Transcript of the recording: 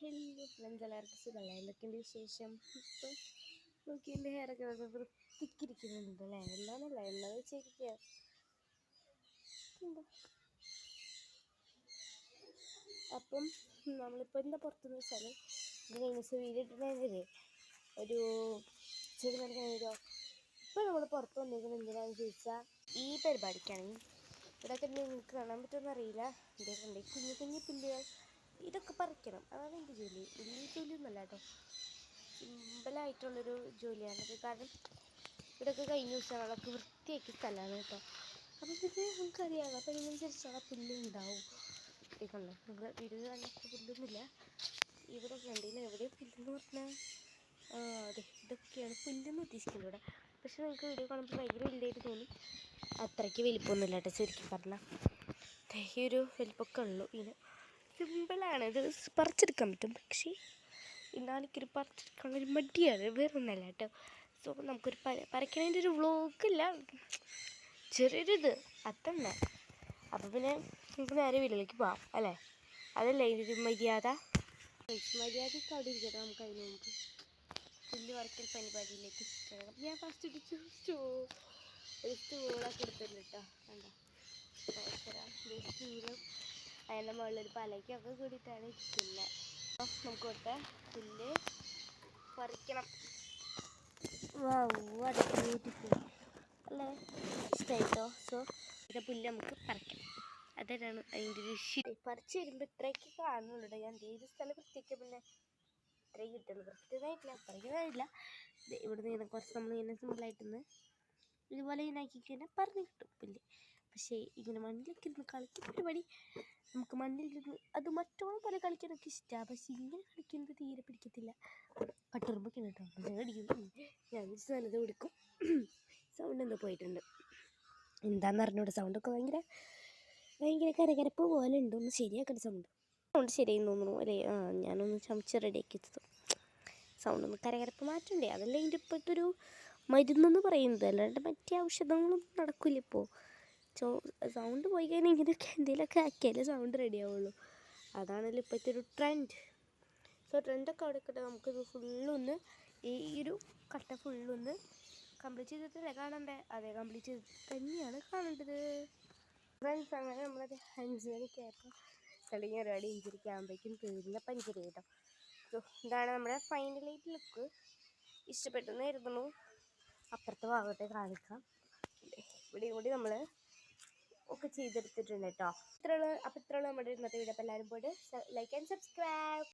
Hello friends, എല്ലാവർക്കും സുഖമല്ലേ? എന്തൊക്കെയുണ്ട് വിശേഷം? ഇപ്പം നോക്കി എൻ്റെ ഹെയറൊക്കെ വൃത്തിക്കിരിക്കുന്നുണ്ട് അല്ലേ? എന്താണെന്നല്ല എന്താണെന്ന് വെച്ചിരിക്കുക. എന്താ അപ്പം നമ്മളിപ്പോൾ എന്താ പുറത്തുനിന്ന് വെച്ചാൽ ഇത് കഴിഞ്ഞ ദിവസം വീഡിയോ ഇട്ടിട്ടുണ്ടെങ്കിൽ ഒരു ചെടി മണിക്കാണോ. ഇപ്പോൾ നമ്മൾ പുറത്ത് വന്നിരിക്കുന്നത് എന്തിനാണെന്ന് ചോദിച്ചാൽ ഈ പരിപാടിക്കാണെങ്കിൽ ഇവിടെയൊക്കെ നിങ്ങൾക്ക് കാണാൻ പറ്റുമെന്ന് അറിയില്ല. ഇതൊക്കെ കുഞ്ഞു കുഞ്ഞു പുല്ലുകൾ ഇതൊക്കെ പറിക്കണം. അതാണ് എൻ്റെ ജോലി. വലിയ ജോലിയൊന്നുമല്ല കേട്ടോ, സിമ്പിളായിട്ടുള്ളൊരു ജോലിയാണത്. കാരണം ഇവിടെയൊക്കെ കഴിഞ്ഞ ദിവസങ്ങളൊക്കെ വൃത്തിയാക്കിയ സ്ഥലമാണ് കേട്ടോ. അപ്പം പിന്നെ നമുക്കറിയാം, അപ്പം ഇതിനനുസരിച്ചുള്ള പുല്ല് ഉണ്ടാവും. ഇതുകൊണ്ട് നിങ്ങൾ വീഡിയോ കണ്ടിട്ട് പുല്ലൊന്നുമില്ല. ഇവിടെ കണ്ടില്ല എവിടെയും പുല്ലെന്ന് പറഞ്ഞാൽ അതെ ഇതൊക്കെയാണ് പുല്ലെന്ന് ഉദ്ദേശിക്കുന്നത് ഇവിടെ. പക്ഷെ നിങ്ങൾക്ക് വീഡിയോ കാണുമ്പോൾ ഭയങ്കര വലുതായിട്ട് തോന്നും. അത്രയ്ക്ക് വലിപ്പമൊന്നുമില്ല കേട്ടോ ശരിക്കും പറഞ്ഞാൽ. ഈ ഒരു വലിപ്പമൊക്കെ ഉള്ളൂ. ഇതിന് സിമ്പിളാണ്, ഇത് പറിച്ചെടുക്കാൻ പറ്റും. പക്ഷേ ഇന്നാളിക്കൊരു പറിച്ചെടുക്കാനുള്ളൊരു മടിയാണ്, വേറെ ഒന്നല്ല കേട്ടോ. സോ നമുക്കൊരു പറിക്കണതിൻ്റെ ഒരു വ്ളോഗില്ല, ചെറിയൊരിത് അതന്നെ. അപ്പോൾ പിന്നെ നമുക്ക് നേരെ വീട്ടിലേക്ക് പോകാം അല്ലേ? അതല്ലേ ഇതിൻ്റെ ഒരു മര്യാദ. മര്യാദയ്ക്ക് അവിടെ ഇരിക്കട്ടെ. നമുക്ക് അതിന് മുമ്പ് പുല്ല് പറിക്കൽ പരിപാടിയിലേക്ക് പോകാം. ഞാൻ ഫസ്റ്റ് ഒരു സ്റ്റൂളൊക്കെ എടുത്തിട്ടുണ്ട് കേട്ടോ. കണ്ടോ സ്റ്റൂളും അതിൻ്റെ മുകളിലൊരു പലയ്ക്കൊക്കെ കൂടിയിട്ടാണ് ഇരിക്കുന്നത്. അപ്പം നമുക്ക് തൊട്ട് പുല്ല് പറിക്കണം. ബ്യൂട്ടിഫുൾ അല്ലേ? ഇഷ്ടമായിട്ടോ? സോ ഇതിൻ്റെ പുല്ല് നമുക്ക് പറിക്കണം. അതാണ് അതിൻ്റെ ഒരു ശരി. പറിച്ച് വരുമ്പോൾ ഇത്രയൊക്കെ കാണുന്നുള്ളൂ. ഞാൻ ഏത് സ്ഥലം വൃത്തിയൊക്കെ പിന്നെ ഇത്രയും കിട്ടുള്ളൂ. വൃത്തിയായിട്ടില്ല, അത്രയ്ക്കായില്ല. ഇവിടെ നിന്ന് കുറച്ച് നമ്മൾ ഇങ്ങനെ സിമ്പിളായിട്ടൊന്ന് ഇതുപോലെ ഇങ്ങനെ ആക്കി കഴിഞ്ഞാൽ പറഞ്ഞു കിട്ടും പുല്ല്. പക്ഷേ ഇങ്ങനെ മണ്ണിലൊക്കെ ഇരുന്ന് കളിക്കുന്ന പരിപാടി നമുക്ക് മണ്ണിലിരുന്ന് അത് മറ്റോളം പോലെ കളിക്കാനൊക്കെ ഇഷ്ടമാണ്. പക്ഷേ ഇങ്ങനെ കളിക്കുന്നത് തീരെ പിടിക്കത്തില്ല. കട്ടുറുമ്പൊക്കെ കേട്ടോ, ഞാൻ അടിക്കും. ഞാൻ നല്ലത് കൊടുക്കും. സൗണ്ട് എന്തോ പോയിട്ടുണ്ട്, എന്താണെന്ന് അറിഞ്ഞൂടെ. സൗണ്ടൊക്കെ ഭയങ്കര കരകരപ്പ് പോലെ ഉണ്ട്. ഒന്ന് ശരിയാക്കട്ടെ. സൗണ്ട് ശരിയെന്ന് തോന്നുന്നു അല്ലേ? ഞാനൊന്ന് ചമച്ച് റെഡിയാക്കി വെച്ചത്. സൗണ്ട് ഒന്ന് കരകരപ്പ് മാറ്റണ്ടേ? അതല്ലേ ഇതിൻ്റെ ഇപ്പോഴത്തെ ഒരു മരുന്നെന്ന് പറയുന്നത്. അല്ലാണ്ട് മറ്റേ ഔഷധങ്ങളൊന്നും നടക്കില്ല ഇപ്പോൾ. സൗണ്ട് പോയി കഴിഞ്ഞാൽ ഇങ്ങനെയൊക്കെ എന്തെങ്കിലുമൊക്കെ ആക്കിയാലേ സൗണ്ട് റെഡി ആവുള്ളൂ. അതാണല്ലോ ഇപ്പോഴത്തെ ഒരു ട്രെൻഡ്. സോ ട്രെൻഡൊക്കെ അവിടെ കിട്ടെ. നമുക്കിത് ഫുള്ളൊന്ന് ഈ ഒരു കട്ട ഫുള്ളൊന്ന് കംപ്ലീറ്റ് ചെയ്തിട്ടല്ലേ കാണണ്ടേ? അതെ, കംപ്ലീറ്റ് ചെയ്തിട്ട് തന്നെയാണ് കാണേണ്ടത്. ഫ്രണ്ട്സ്, അങ്ങനെ നമ്മളത് 5 മണിക്ക് ആയപ്പോൾ തുടങ്ങിയ പരിപാടി 5:30 ആകുമ്പോഴേക്കും തീർന്ന പഞ്ചരി കേട്ടോ. സോ ഇതാണ് നമ്മുടെ ഫൈനലായിട്ട് ലുക്ക്. ഇഷ്ടപ്പെട്ടെന്ന് കരുതുന്നു. അപ്പുറത്തെ ഭാഗത്തെ കാണിക്കാം. ഇവിടെയും കൂടി നമ്മൾ ഒക്കെ ചെയ്തെടുത്തിട്ടുണ്ട് കേട്ടോ. അപ്പോൾ ഇത്രയുള്ളൂ നമ്മുടെ ഇന്നത്തെ വീഡിയോ. അപ്പോൾ എല്ലാവരും പോയിട്ട് ലൈക്ക് ആൻഡ് സബ്സ്ക്രൈബ്.